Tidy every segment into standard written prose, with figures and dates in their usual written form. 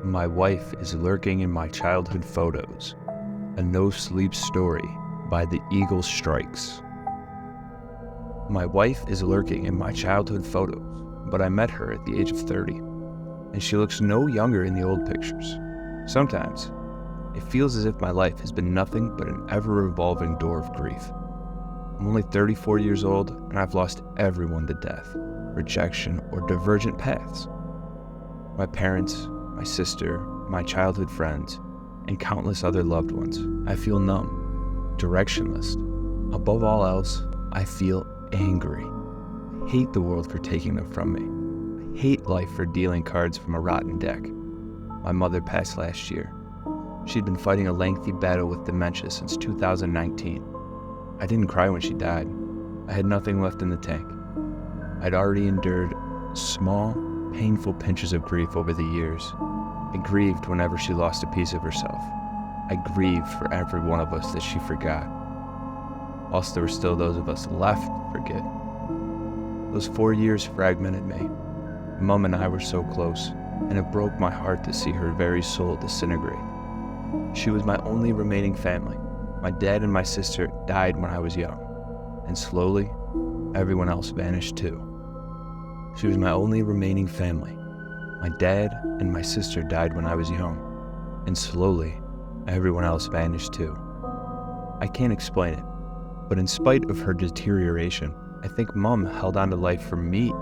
My wife is lurking in my childhood photos. A NoSleep Story by The Eagle Strikes. My wife is lurking in my childhood photos, but I met her at the age of 30, and she looks no younger in the old pictures. Sometimes, it feels as if my life has been nothing but an ever-revolving door of grief. I'm only 34 years old, and I've lost everyone to death, rejection, or divergent paths. My parents, my sister, my childhood friends, and countless other loved ones. I feel numb, directionless. Above all else, I feel angry. I hate the world for taking them from me. I hate life for dealing cards from a rotten deck. My mother passed last year. She'd been fighting a lengthy battle with dementia since 2019. I didn't cry when she died. I had nothing left in the tank. I'd already endured small, painful pinches of grief over the years. I grieved whenever she lost a piece of herself. I grieved for every one of us that she forgot. Whilst there were still those of us left to forget. Those 4 years fragmented me. Mom and I were so close, and it broke my heart to see her very soul disintegrate. She was my only remaining family. My dad and my sister died when I was young, and slowly, everyone else vanished too. She was my only remaining family. My dad and my sister died when I was young, and slowly, everyone else vanished too. I can't explain it, but in spite of her deterioration, I think Mom held on to life for me.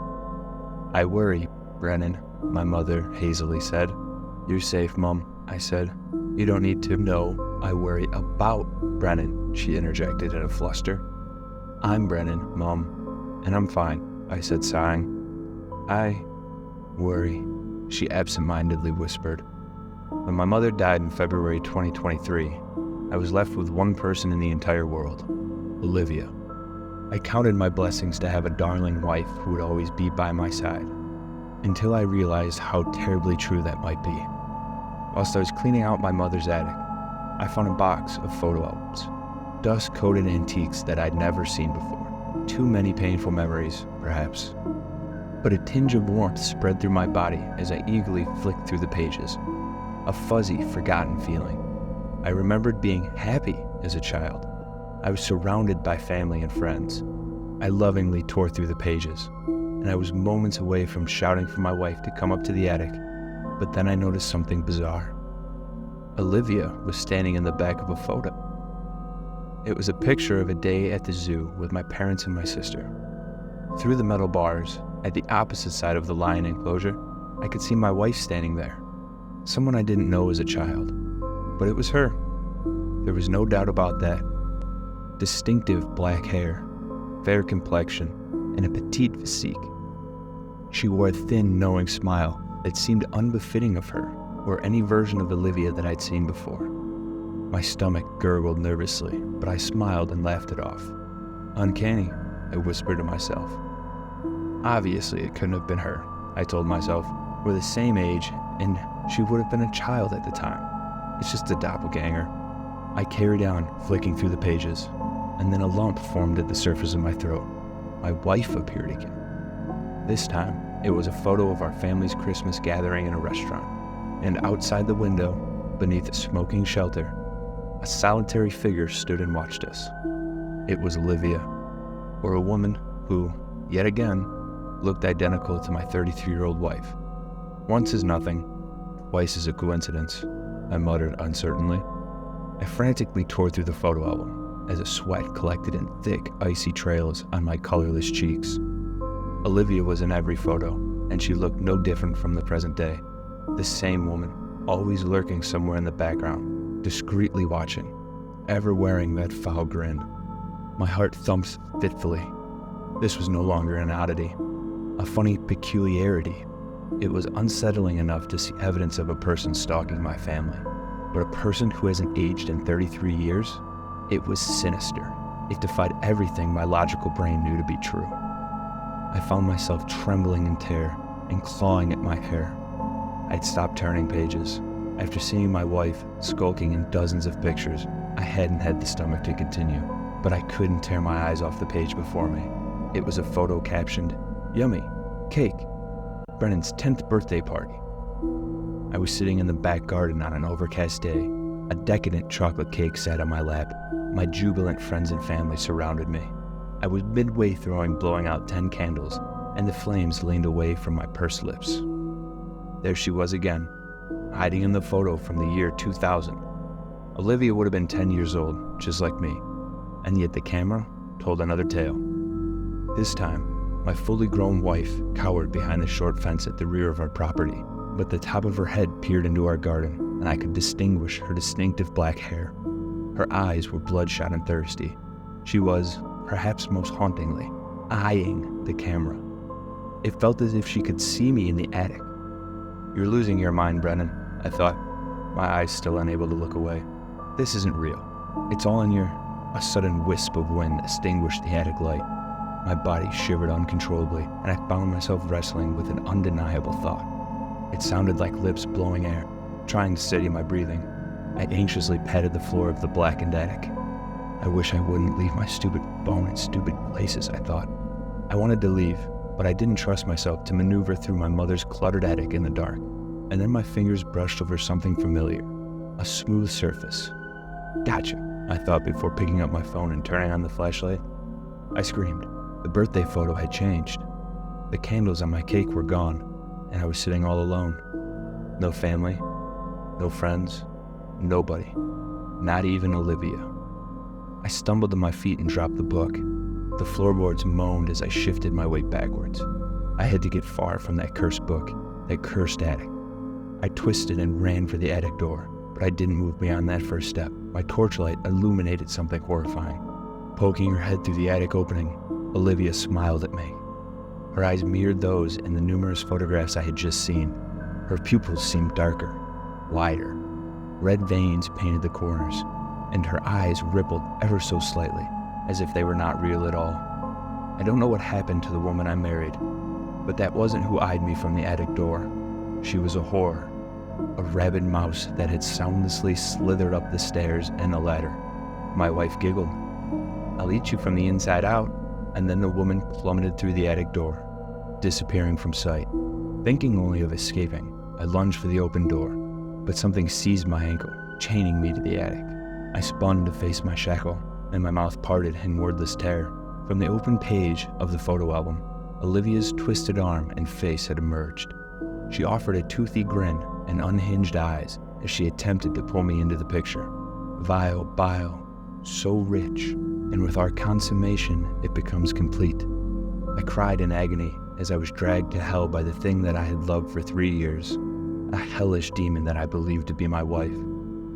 I worry, Brennan, my mother hazily said. You're safe, Mom, I said. You don't need to know I worry about Brennan, she interjected in a fluster. I'm Brennan, Mom, and I'm fine, I said, sighing. I worry, she absent-mindedly whispered. When my mother died in February 2023, I was left with one person in the entire world, Olivia. I counted my blessings to have a darling wife who would always be by my side, until I realized how terribly true that might be. Whilst I was cleaning out my mother's attic, I found a box of photo albums, dust-coated antiques that I'd never seen before. Too many painful memories, perhaps. But a tinge of warmth spread through my body as I eagerly flicked through the pages. A fuzzy, forgotten feeling. I remembered being happy as a child. I was surrounded by family and friends. I lovingly tore through the pages, and I was moments away from shouting for my wife to come up to the attic, but then I noticed something bizarre. Olivia was standing in the back of a photo. It was a picture of a day at the zoo with my parents and my sister. Through the metal bars, at the opposite side of the lion enclosure, I could see my wife standing there. Someone I didn't know as a child, but it was her. There was no doubt about that. Distinctive black hair, fair complexion, and a petite physique. She wore a thin, knowing smile that seemed unbefitting of her, or any version of Olivia that I'd seen before. My stomach gurgled nervously, but I smiled and laughed it off. Uncanny, I whispered to myself. Obviously, it couldn't have been her, I told myself. We're the same age, and she would have been a child at the time. It's just a doppelganger. I carried on, flicking through the pages, and then a lump formed at the surface of my throat. My wife appeared again. This time, it was a photo of our family's Christmas gathering in a restaurant, and outside the window, beneath a smoking shelter, a solitary figure stood and watched us. It was Olivia, or a woman who, yet again, looked identical to my 33-year-old wife. Once is nothing, twice is a coincidence, I muttered uncertainly. I frantically tore through the photo album as a sweat collected in thick, icy trails on my colorless cheeks. Olivia was in every photo, and she looked no different from the present day. The same woman, always lurking somewhere in the background, discreetly watching, ever wearing that foul grin. My heart thumped fitfully. This was no longer an oddity, a funny peculiarity. It was unsettling enough to see evidence of a person stalking my family, but a person who hasn't aged in 33 years? It was sinister. It defied everything my logical brain knew to be true. I found myself trembling in terror and clawing at my hair. I'd stopped turning pages. After seeing my wife skulking in dozens of pictures, I hadn't had the stomach to continue, but I couldn't tear my eyes off the page before me. It was a photo captioned, "Yummy, cake, Brennan's 10th birthday party." I was sitting in the back garden on an overcast day. A decadent chocolate cake sat on my lap. My jubilant friends and family surrounded me. I was midway through blowing out 10 candles, and the flames leaned away from my pursed lips. There she was again, hiding in the photo from the year 2000. Olivia would have been 10 years old, just like me, and yet the camera told another tale. This time, my fully grown wife cowered behind the short fence at the rear of our property, but the top of her head peered into our garden, and I could distinguish her distinctive black hair. Her eyes were bloodshot and thirsty. She was, perhaps most hauntingly, eyeing the camera. It felt as if she could see me in the attic. "You're losing your mind, Brennan," I thought, my eyes still unable to look away. "This isn't real. It's all in your..." A sudden wisp of wind extinguished the attic light. My body shivered uncontrollably, and I found myself wrestling with an undeniable thought. It sounded like lips blowing air, trying to steady my breathing. I anxiously patted the floor of the blackened attic. I wish I wouldn't leave my stupid phone in stupid places, I thought. I wanted to leave, but I didn't trust myself to maneuver through my mother's cluttered attic in the dark. And then my fingers brushed over something familiar, a smooth surface. "Gotcha," I thought before picking up my phone and turning on the flashlight. I screamed. The birthday photo had changed. The candles on my cake were gone, and I was sitting all alone. No family, no friends, nobody, not even Olivia. I stumbled to my feet and dropped the book. The floorboards moaned as I shifted my weight backwards. I had to get far from that cursed book, that cursed attic. I twisted and ran for the attic door, but I didn't move beyond that first step. My torchlight illuminated something horrifying. Poking her head through the attic opening, Olivia smiled at me. Her eyes mirrored those in the numerous photographs I had just seen. Her pupils seemed darker, wider. Red veins painted the corners, and her eyes rippled ever so slightly, as if they were not real at all. I don't know what happened to the woman I married, but that wasn't who eyed me from the attic door. She was a horror, a rabid mouse that had soundlessly slithered up the stairs and the ladder. My wife giggled. "I'll eat you from the inside out," and then the woman plummeted through the attic door, disappearing from sight. Thinking only of escaping, I lunged for the open door, but something seized my ankle, chaining me to the attic. I spun to face my shackle, and my mouth parted in wordless terror. From the open page of the photo album, Olivia's twisted arm and face had emerged. She offered a toothy grin and unhinged eyes as she attempted to pull me into the picture. Vile bile, so rich, and with our consummation, it becomes complete. I cried in agony as I was dragged to hell by the thing that I had loved for 3 years, a hellish demon that I believed to be my wife.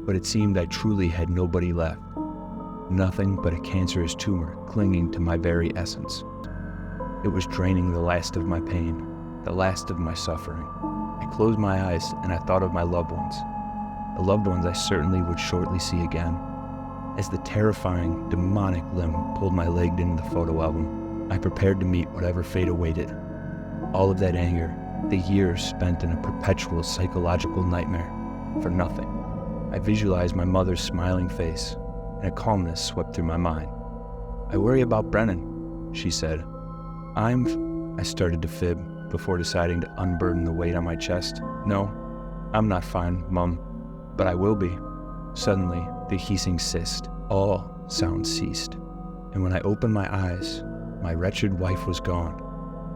But it seemed I truly had nobody left. Nothing but a cancerous tumor clinging to my very essence. It was draining the last of my pain, the last of my suffering. I closed my eyes and I thought of my loved ones, the loved ones I certainly would shortly see again. As the terrifying, demonic limb pulled my leg into the photo album, I prepared to meet whatever fate awaited. All of that anger, the years spent in a perpetual psychological nightmare, for nothing. I visualized my mother's smiling face, and a calmness swept through my mind. "I worry about Brennan," she said. I started to fib before deciding to unburden the weight on my chest. "No, I'm not fine, Mum, but I will be." Suddenly, the hissing ceased. All sound ceased. And when I opened my eyes, my wretched wife was gone.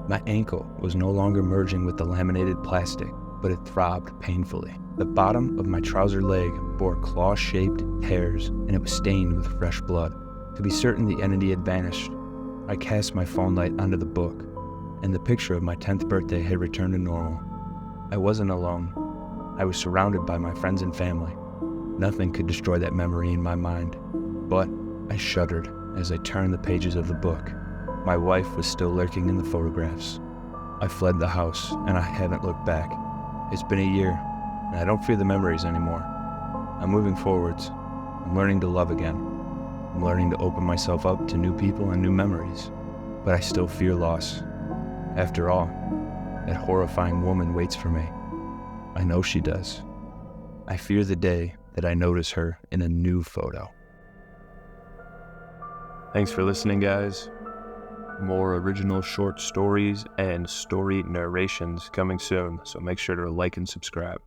My ankle was no longer merging with the laminated plastic, but it throbbed painfully. The bottom of my trouser leg bore claw-shaped tears, and it was stained with fresh blood. To be certain the entity had vanished, I cast my phone light onto the book, and the picture of my 10th birthday had returned to normal. I wasn't alone. I was surrounded by my friends and family. Nothing could destroy that memory in my mind. But I shuddered as I turned the pages of the book. My wife was still lurking in the photographs. I fled the house, and I haven't looked back. It's been a year, and I don't fear the memories anymore. I'm moving forwards. I'm learning to love again. I'm learning to open myself up to new people and new memories. But I still fear loss. After all, that horrifying woman waits for me. I know she does. I fear the day that I notice her in a new photo. Thanks for listening, guys. More original short stories and story narrations coming soon, so make sure to like and subscribe.